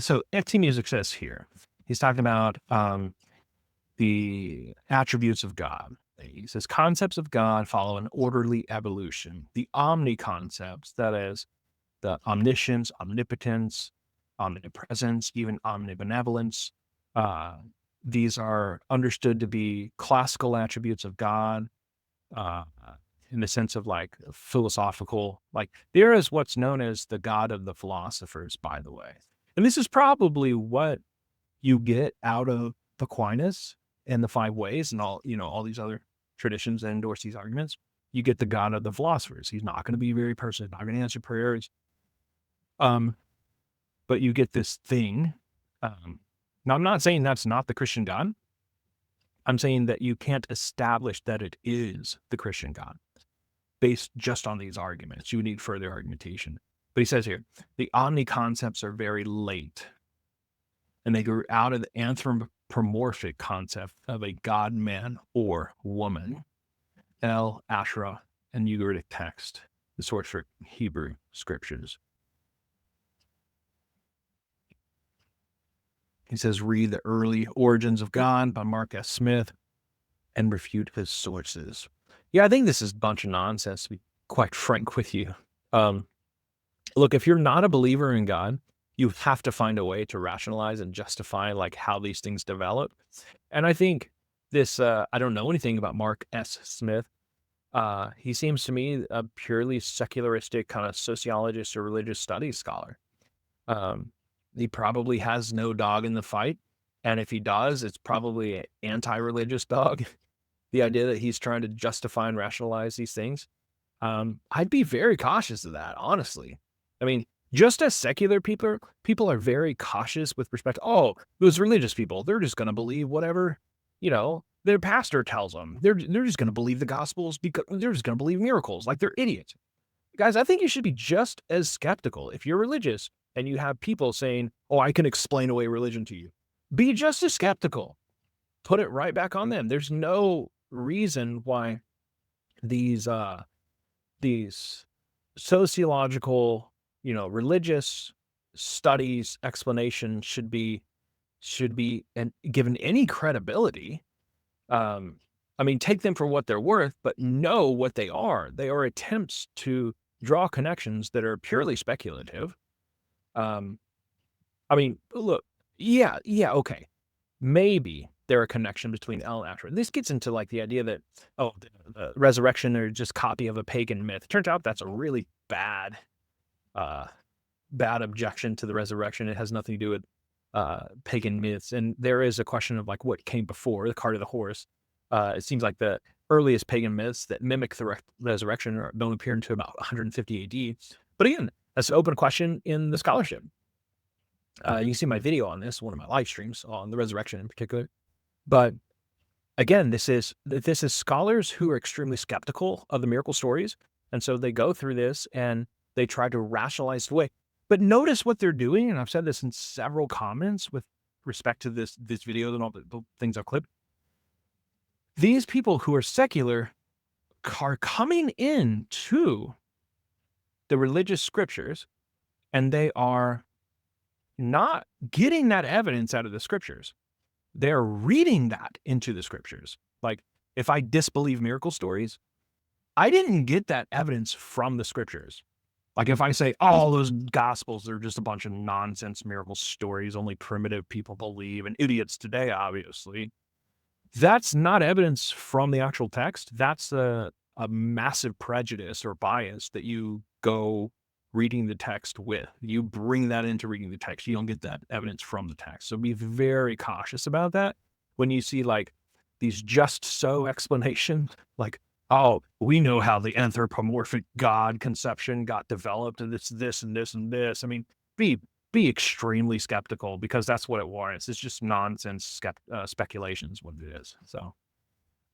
So FT Music says here, he's talking about the attributes of God. He says concepts of God follow an orderly evolution. The omni concepts, that is, the omniscience, omnipotence, omnipresence, even omnibenevolence, these are understood to be classical attributes of God, uh, in the sense of like philosophical, like there is what's known as the God of the philosophers, by the way. And this is probably what you get out of Aquinas and the five ways and all, all these other traditions that endorse these arguments. You get the God of the philosophers. He's not going to be very personal, not going to answer prayers. But you get this thing. Now, I'm not saying that's not the Christian God. I'm saying that you can't establish that it is the Christian God based just on these arguments. You need further argumentation. But he says here, the omni concepts are very late, and they grew out of the anthropomorphic concept of a God, man, or woman. El, Asherah, and Ugaritic text, the source for Hebrew scriptures. He says, read The Early Origins of God by Mark S. Smith and refute his sources. Yeah, I think this is a bunch of nonsense, to be quite frank with you. Look, if you're not a believer in God, you have to find a way to rationalize and justify like how these things develop. And I think this, I don't know anything about Mark S. Smith. He seems to me a purely secularistic kind of sociologist or religious studies scholar. He probably has no dog in the fight. And if he does, it's probably an anti-religious dog. The idea that he's trying to justify and rationalize these things. I'd be very cautious of that, honestly. I mean, just as secular people are very cautious with respect to, those religious people, they're just going to believe whatever, their pastor tells them. They're just going to believe the gospels because they're just going to believe miracles. Like they're idiots. Guys, I think you should be just as skeptical. If you're religious and you have people saying, I can explain away religion to you, be just as skeptical. Put it right back on them. There's no reason why these sociological, religious studies explanation should be given any credibility. I mean, take them for what they're worth, but know what they are. They are attempts to draw connections that are purely speculative. I mean, look, yeah, okay. Maybe there are connection between El and Asherah. This gets into like the idea that, the resurrection are just copy of a pagan myth. Turns out that's a really bad objection to the resurrection. It has nothing to do with pagan myths. And there is a question of like what came before, the cart or the horse. It seems like the earliest pagan myths that mimic the resurrection don't appear until about 150 AD. But again, that's an open question in the scholarship. You can see my video on this, one of my live streams on the resurrection in particular. But again, this is scholars who are extremely skeptical of the miracle stories. And so they go through this and they try to rationalize the way. But notice what they're doing, and I've said this in several comments with respect to this video and all the things I've clipped. These people who are secular are coming into the religious scriptures, and they are not getting that evidence out of the scriptures. They're reading that into the scriptures. Like, if I disbelieve miracle stories, I didn't get that evidence from the scriptures. Like if I say, those gospels are just a bunch of nonsense miracle stories, only primitive people believe, and idiots today, obviously, that's not evidence from the actual text. That's a massive prejudice or bias that you go reading the text with. You bring that into reading the text. You don't get that evidence from the text. So be very cautious about that when you see like these just so explanations, like, we know how the anthropomorphic God conception got developed, and it's this and this and this. I mean, be extremely skeptical, because that's what it warrants. It's just nonsense speculation is what it is. So